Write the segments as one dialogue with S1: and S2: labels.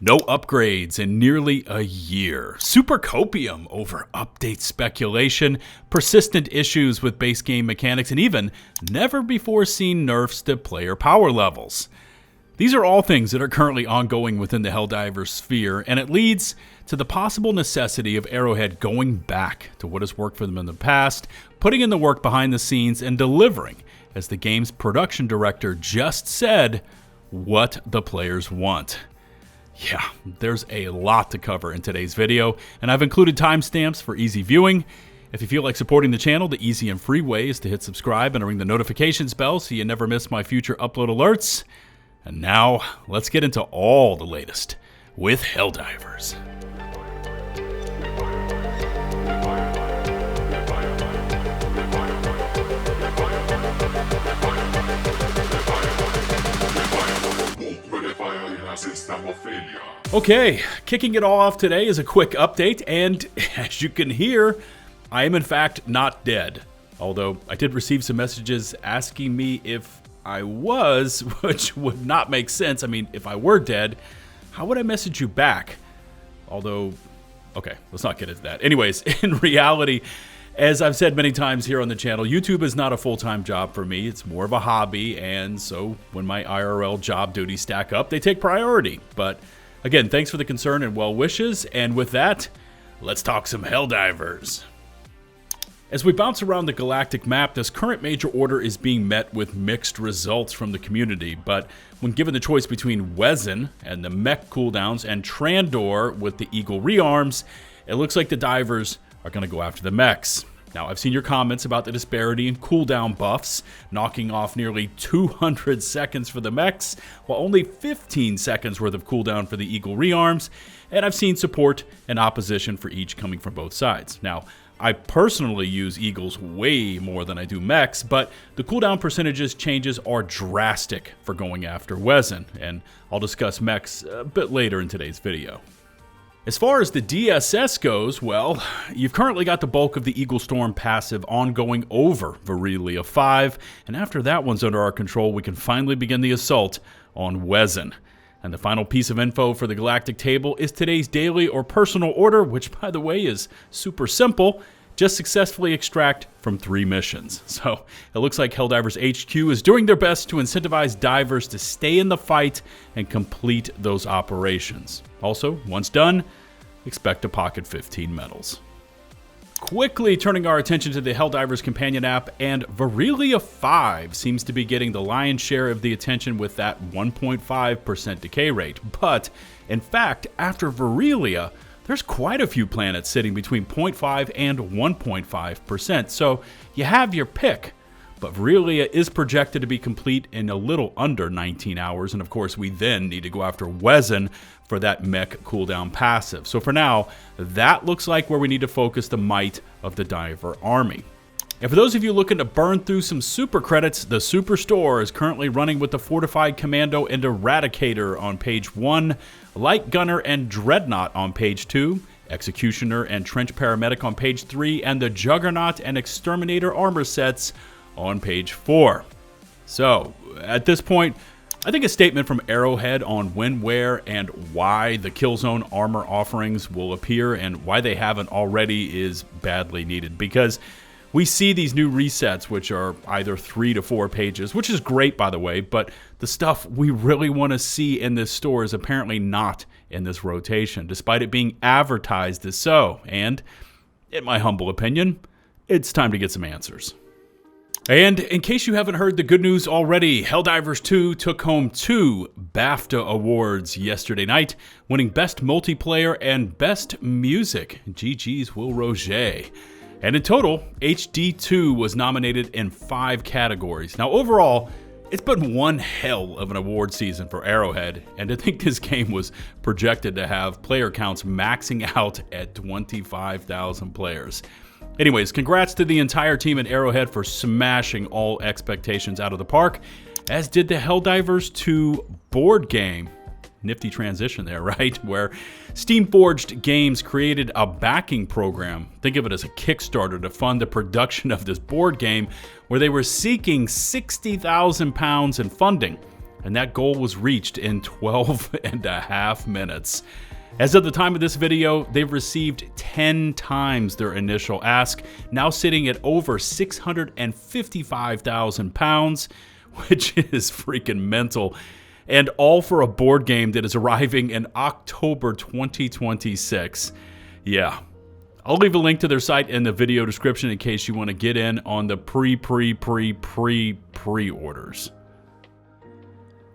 S1: No upgrades in nearly a year. Super copium over update speculation, persistent issues with base game mechanics, and even never before seen nerfs to player power levels. These are all things that are currently ongoing within the Helldivers sphere, and it leads to the possible necessity of Arrowhead going back to what has worked for them in the past, putting in the work behind the scenes, and delivering, as the game's production director just said, what the players want. Yeah, there's a lot to cover in today's video, and I've included timestamps for easy viewing. If you feel like supporting the channel, the easy and free way is to hit subscribe and ring the notifications bell so you never miss my future upload alerts. And now, let's get into all the latest with Helldivers. Okay, kicking it all off today is a quick update, and as you can hear, I am in fact not dead. Although I did receive some messages asking me if I was, which would not make sense. I mean, if I were dead, how would I message you back? Although, okay, let's not get into that. Anyways, in reality, as I've said many times here on the channel, YouTube is not a full-time job for me. It's more of a hobby, and so when my IRL job duties stack up, they take priority. But again, thanks for the concern and well wishes, and with that, let's talk some Helldivers. As we bounce around the galactic map, this current major order is being met with mixed results from the community, but when given the choice between 𝗍𝗏 and the mech cooldowns and Trandor with the Eagle rearms, it looks like the divers are going to go after the mechs. Now, I've seen your comments about the disparity in cooldown buffs, knocking off nearly 200 seconds for the mechs, while only 15 seconds worth of cooldown for the Eagle rearms, and I've seen support and opposition for each coming from both sides. Now, I personally use Eagles way more than I do mechs, but the cooldown percentages changes are drastic for going after 𝗍𝗏, and I'll discuss mechs a bit later in today's video. As far as the DSS goes, well, you've currently got the bulk of the Eagle Storm passive ongoing over v3.0 5, and after that one's under our control, we can finally begin the assault on 𝗍𝗏. And the final piece of info for the Galactic table is today's daily or personal order, which, by the way, is super simple. Just successfully extract from 3 missions. So it looks like Helldivers HQ is doing their best to incentivize divers to stay in the fight and complete those operations. Also, once done, expect to pocket 15 medals. Quickly turning our attention to the Helldivers companion app, and v3.0 5 seems to be getting the lion's share of the attention with that 1.5% decay rate. But, in fact, after v3.0, there's quite a few planets sitting between 0.5 and 1.5%, so you have your pick. But v3.0 is projected to be complete in a little under 19 hours, and of course we then need to go after 𝗍𝗏 for that mech cooldown passive. So for now, that looks like where we need to focus the might of the diver army. And for those of you looking to burn through some super credits, the Super Store is currently running with the Fortified Commando and Eradicator on page 1, Light Gunner and Dreadnought on page 2, Executioner and Trench Paramedic on page 3, and the Juggernaut and Exterminator armor sets on page 4. So, at this point, I think a statement from Arrowhead on when, where, and why the Killzone armor offerings will appear and why they haven't already is badly needed, because we see these new resets, which are either 3 to 4 pages, which is great, by the way, but the stuff we really want to see in this store is apparently not in this rotation, despite it being advertised as so. And, in my humble opinion, it's time to get some answers. And in case you haven't heard the good news already, Helldivers 2 took home 2 BAFTA awards yesterday night, winning Best Multiplayer and Best Music. GG's Will Roger. And in total, HD2 was nominated in 5 categories. Now overall, it's been one hell of an award season for Arrowhead, and to think this game was projected to have player counts maxing out at 25,000 players. Anyways, congrats to the entire team at Arrowhead for smashing all expectations out of the park, as did the Helldivers 2 board game. Nifty transition there, right? Where Steamforged Games created a backing program. Think of it as a Kickstarter to fund the production of this board game, where they were seeking £60,000 in funding. and that goal was reached in 12.5 minutes. As of the time of this video, they've received 10 times their initial ask, now sitting at over 655,000 pounds, which is freaking mental, and all for a board game that is arriving in October 2026. Yeah. I'll leave a link to their site in the video description in case you want to get in on the pre-orders.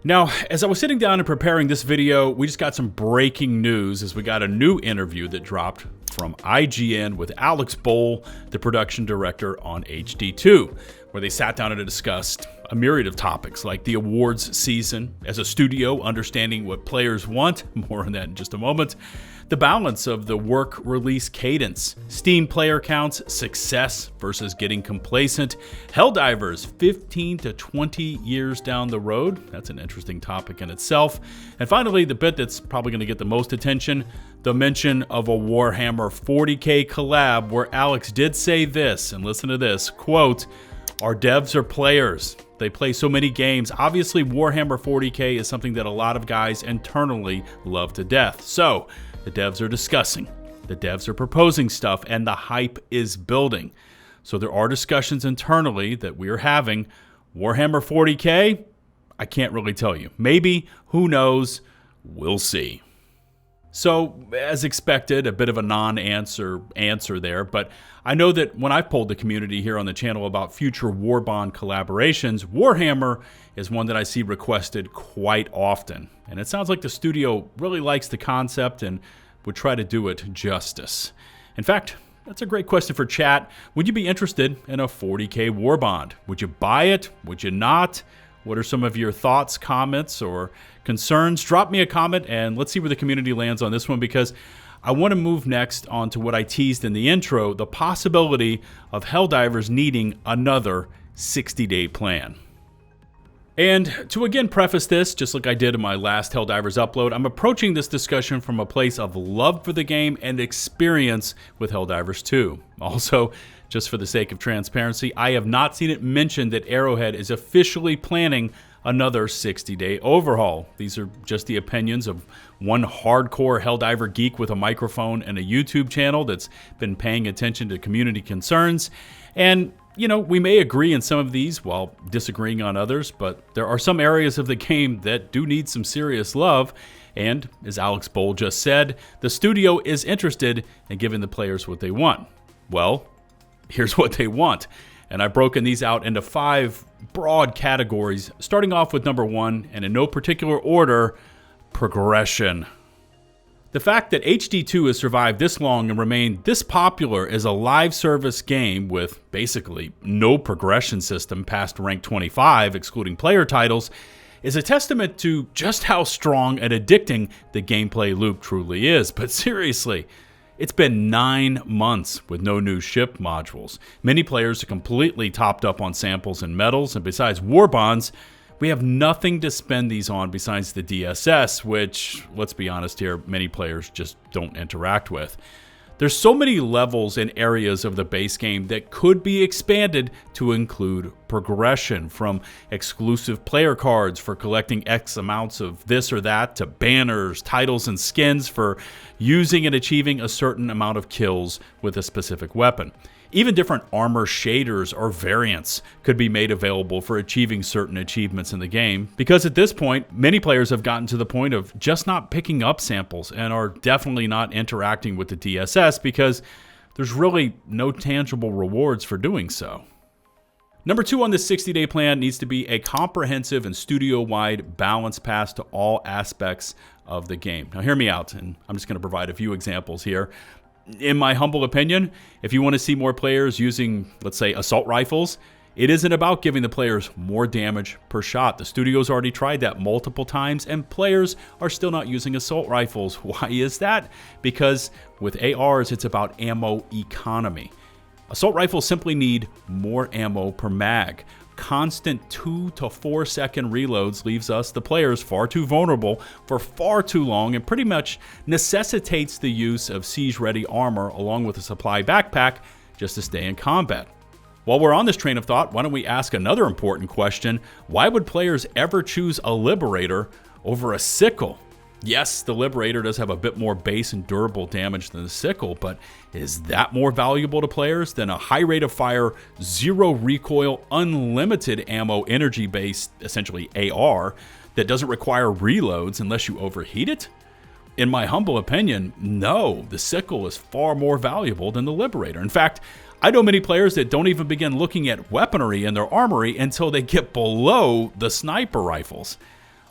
S1: Now, as I was sitting down and preparing this video, we just got some breaking news as we got a new interview that dropped from IGN with Alex Bohl, the production director on HD2, where they sat down and discussed a myriad of topics like the awards season, as a studio understanding what players want, more on that in just a moment, the balance of the work release cadence, Steam player counts, success versus getting complacent, Helldivers 15 to 20 years down the road, that's an interesting topic in itself, and finally the bit that's probably going to get the most attention, the mention of a Warhammer 40k collab where Alex did say this, and listen to this, quote, "Our devs are players. They play so many games. Obviously, Warhammer 40k is something that a lot of guys internally love to death. So, the devs are discussing. The devs are proposing stuff, and the hype is building. So there are discussions internally that we are having. Warhammer 40k? I can't really tell you. Maybe. Who knows? We'll see." So, as expected, a bit of a non-answer there, but I know that when I've polled the community here on the channel about future Warbond collaborations, Warhammer is one that I see requested quite often. And it sounds like the studio really likes the concept and would try to do it justice. In fact, that's a great question for chat. Would you be interested in a 40k Warbond? Would you buy it? Would you not? What are some of your thoughts, comments, or concerns? Drop me a comment and let's see where the community lands on this one, because I want to move next on to what I teased in the intro, the possibility of Helldivers needing another 60-day plan. And to again preface this, just like I did in my last Helldivers upload, I'm approaching this discussion from a place of love for the game and experience with Helldivers 2. Also, just for the sake of transparency, I have not seen it mentioned that Arrowhead is officially planning another 60-day overhaul. These are just the opinions of one hardcore Helldiver geek with a microphone and a YouTube channel that's been paying attention to community concerns. And, you know, we may agree in some of these while disagreeing on others, but there are some areas of the game that do need some serious love. And, as Alex Bohl just said, the studio is interested in giving the players what they want. Well, here's what they want. And I've broken these out into 5 broad categories, starting off with number 1, and in no particular order, progression. The fact that HD2 has survived this long and remained this popular as a live service game with basically no progression system past rank 25, excluding player titles, is a testament to just how strong and addicting the gameplay loop truly is. But seriously, it's been 9 months with no new ship modules. Many players are completely topped up on samples and medals, and besides Warbonds, we have nothing to spend these on besides the DSS, which, let's be honest here, many players just don't interact with. There's so many levels and areas of the base game that could be expanded to include progression, from exclusive player cards for collecting X amounts of this or that, to banners, titles, and skins for using and achieving a certain amount of kills with a specific weapon. Even different armor shaders or variants could be made available for achieving certain achievements in the game, because at this point, many players have gotten to the point of just not picking up samples and are definitely not interacting with the DSS because there's really no tangible rewards for doing so. Number 2 on this 60-day plan needs to be a comprehensive and studio-wide balance pass to all aspects of the game. Now hear me out, and I'm just going to provide a few examples here. In my humble opinion, if you want to see more players using, let's say, assault rifles, it isn't about giving the players more damage per shot. The studio's already tried that multiple times, and players are still not using assault rifles. Why is that? Because with ARs, it's about ammo economy. Assault rifles simply need more ammo per mag. Constant 2 to 4 second reloads leaves us, the players, far too vulnerable for far too long, and pretty much necessitates the use of siege-ready armor along with a supply backpack just to stay in combat. While we're on this train of thought, why don't we ask another important question? Why would players ever choose a Liberator over a Sickle? Yes, the Liberator does have a bit more base and durable damage than the Sickle, but is that more valuable to players than a high rate of fire, zero recoil, unlimited ammo, energy-based, essentially AR, that doesn't require reloads unless you overheat it? In my humble opinion, no, the Sickle is far more valuable than the Liberator. In fact, I know many players that don't even begin looking at weaponry in their armory until they get below the sniper rifles.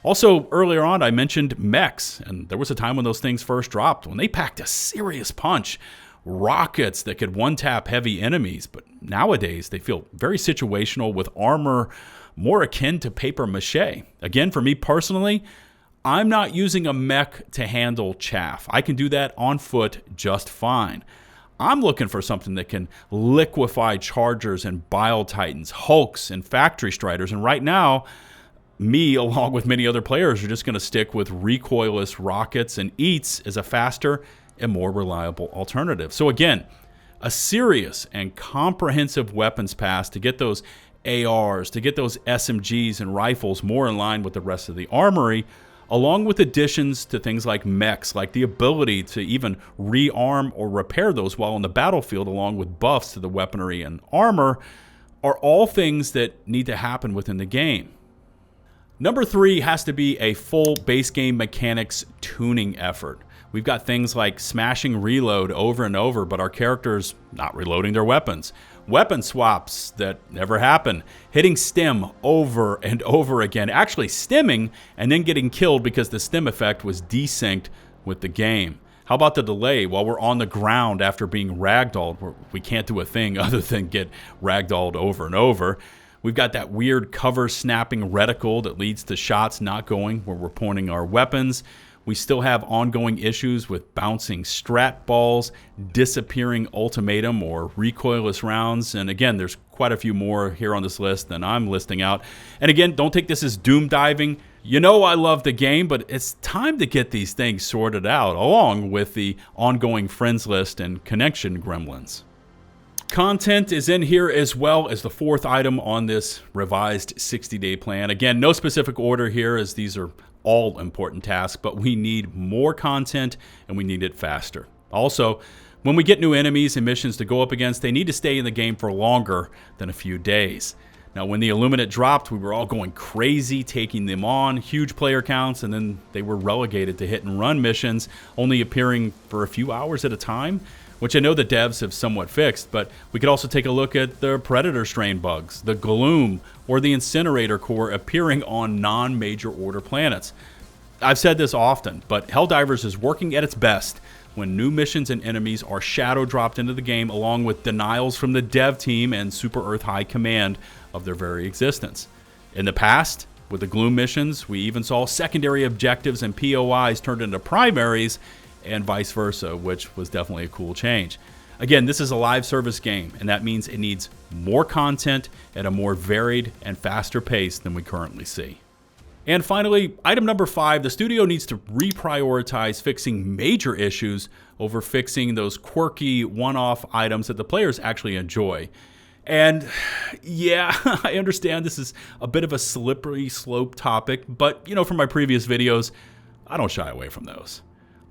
S1: Also, earlier on, I mentioned mechs, and there was a time when those things first dropped, when they packed a serious punch. Rockets that could one-tap heavy enemies, but nowadays they feel very situational with armor more akin to paper mache. Again, for me personally, I'm not using a mech to handle chaff. I can do that on foot just fine. I'm looking for something that can liquefy Chargers and Bile Titans, Hulks and Factory Striders, and right now, me, along with many other players, are just going to stick with recoilless rockets, and 𝗏𝗡s is a faster and more reliable alternative. So again, a serious and comprehensive weapons pass to get those ARs, to get those SMGs and rifles more in line with the rest of the armory, along with additions to things like mechs, like the ability to even rearm or repair those while on the battlefield, along with buffs to the weaponry and armor, are all things that need to happen within the game. Number 3 has to be a full base game mechanics tuning effort. We've got things like smashing reload over and over, but our characters not reloading their weapons. Weapon swaps that never happen. Hitting stim over and over again. Actually stimming and then getting killed because the stim effect was desynced with the game. How about the delay while we're on the ground after being ragdolled, where we can't do a thing other than get ragdolled over and over. We've got that weird cover snapping reticle that leads to shots not going where we're pointing our weapons. We still have ongoing issues with bouncing strat balls, disappearing ultimatum or recoilless rounds. And again, there's quite a few more here on this list than I'm listing out. And again, don't take this as doom diving. You know I love the game, but it's time to get these things sorted out, along with the ongoing friends list and connection gremlins. Content is in here as well as the 4th item on this revised 60-day plan. Again, no specific order here, as these are all important tasks, but we need more content and we need it faster. Also, when we get new enemies and missions to go up against, they need to stay in the game for longer than a few days. Now, when the 𝗚𝗏𝗡 dropped, we were all going crazy, taking them on, huge player counts, and then they were relegated to hit and run missions, only appearing for a few hours at a time, which I know the devs have somewhat fixed, but we could also take a look at the Predator strain bugs, the Gloom, or the Incinerator Core appearing on non-major order planets. I've said this often, but Helldivers is working at its best when new missions and enemies are shadow dropped into the game, along with denials from the dev team and Super Earth High Command of their very existence. In the past, with the Gloom missions, we even saw secondary objectives and POIs turned into primaries, and vice versa, which was definitely a cool change. Again, this is a live service game, and that means it needs more content at a more varied and faster pace than we currently see. And finally, item number 5, the studio needs to reprioritize fixing major issues over fixing those quirky one-off items that the players actually enjoy. And yeah, I understand this is a bit of a slippery slope topic, but from my previous videos, I don't shy away from those.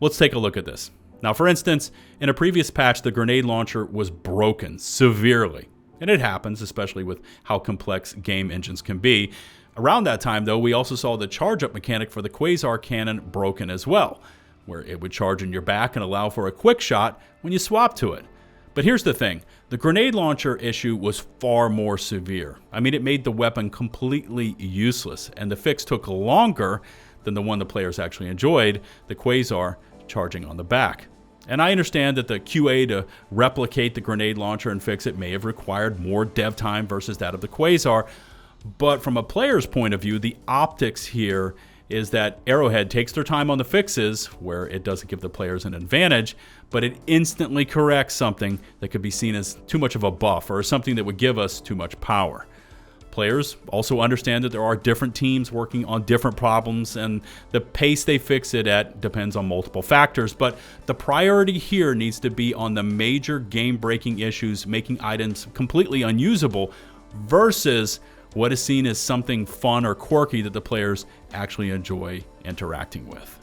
S1: Let's take a look at this. Now, for instance, in a previous patch, the grenade launcher was broken severely. And it happens, especially with how complex game engines can be. Around that time, though, we also saw the charge-up mechanic for the Quasar cannon broken as well, where it would charge in your back and allow for a quick shot when you swap to it. But here's the thing. The grenade launcher issue was far more severe. I mean, it made the weapon completely useless, and the fix took longer than the one the players actually enjoyed, the Quasar charging on the back. And I understand that the QA to replicate the grenade launcher and fix it may have required more dev time versus that of the Quasar, but from a player's point of view, the optics here is that Arrowhead takes their time on the fixes, where it doesn't give the players an advantage, but it instantly corrects something that could be seen as too much of a buff or something that would give us too much power. Players also understand that there are different teams working on different problems, and the pace they fix it at depends on multiple factors, but the priority here needs to be on the major game-breaking issues making items completely unusable versus what is seen as something fun or quirky that the players actually enjoy interacting with.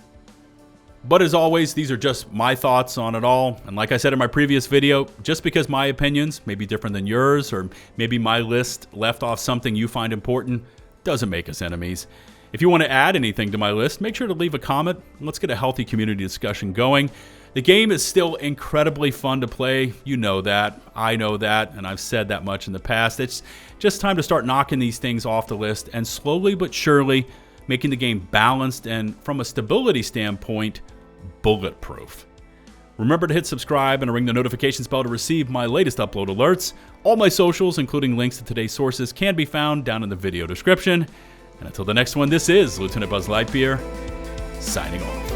S1: But as always, these are just my thoughts on it all. And like I said in my previous video, just because my opinions may be different than yours, or maybe my list left off something you find important, doesn't make us enemies. If you want to add anything to my list, make sure to leave a comment. Let's get a healthy community discussion going. The game is still incredibly fun to play. You know that. I know that. And I've said that much in the past. It's just time to start knocking these things off the list and slowly but surely making the game balanced and, from a stability standpoint, bulletproof. Remember to hit subscribe and ring the notifications bell to receive my latest upload alerts. All my socials, including links to today's sources, can be found down in the video description. And until the next one, this is Lieutenant Buzz Lightyear, signing off.